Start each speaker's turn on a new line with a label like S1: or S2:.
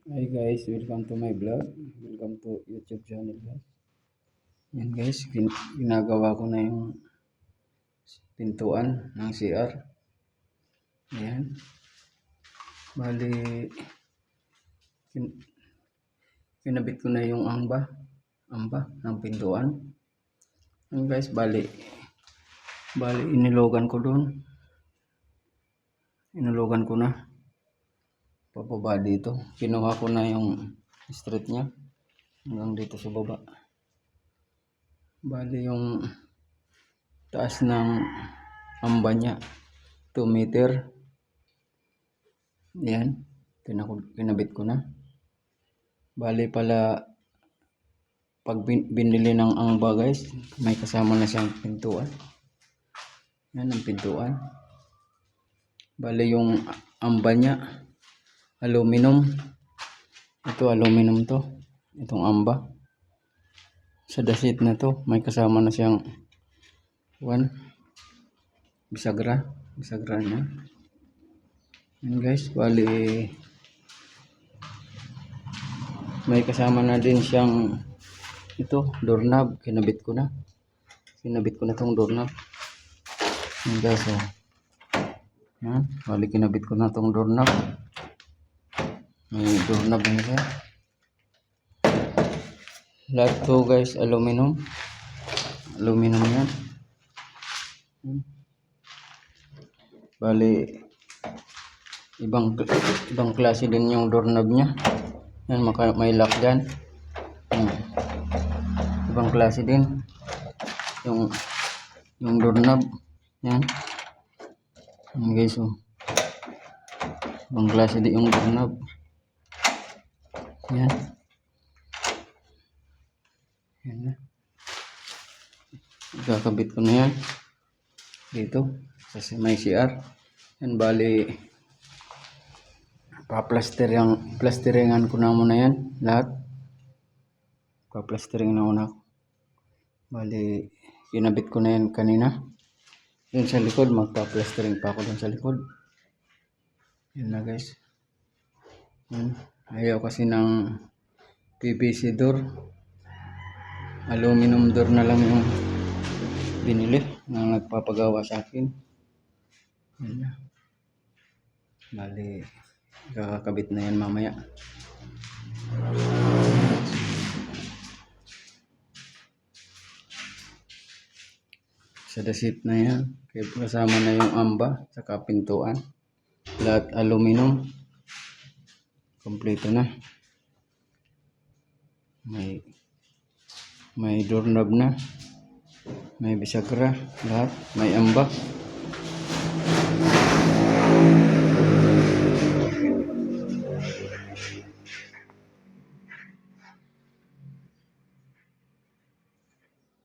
S1: Hi guys, welcome to my vlog. Welcome to YouTube channel guys. Yan guys, ginagawa ko na yung pintuan ng CR. Ayan. Bali, kinabit ko na yung amba ng pintuan. Yan guys, bali inilogan ko doon. Inilogan ko na. Pababa dito. Kinuha ko na yung straight niya hanggang dito sa baba. Bali yung taas ng amba niya 2 meter. Yan, kinabit ko na. Bali pala pag binili ng amba guys, may kasama na siyang pintuan. Yan ang pintuan. Bali yung amba niya aluminum. Ito aluminum to. Itong amba. Sa dasit na to, may kasama na siyang bisagra niya. Yan guys, bali may kasama na din siyang doorknob. Kinabit ko na tong doorknob. Yan guys, yan, bali kinabit ko na tong doorknob. May doorknob na siya. Lahat to guys aluminum yan. Bali ibang klase din yung doorknob niya. Yan, may lock dyan. Ibang klase din yung doorknob. Yan guys, ibang klase din yung doorknob. Yan na. Kakabit ko na yan dito sa may CR. Yan, bali plasteringan ko na muna yan lahat. Plastering na muna ako. Bali kinabit ko na yan kanina. Yun sa likod, magpa-plastering pa ako dun sa likod. Yan na guys. Yan. Ayaw kasi ng PVC door. Aluminum door na lang yung binili na nagpapagawa sa akin. Yan na. Bali kakakabit na yan mamaya. Sa dasit na yan, kaya kasama na yung amba sa pintuan. Lahat aluminum. Kompleto na. May doorknob na. May bisagra. Lahat. May amba.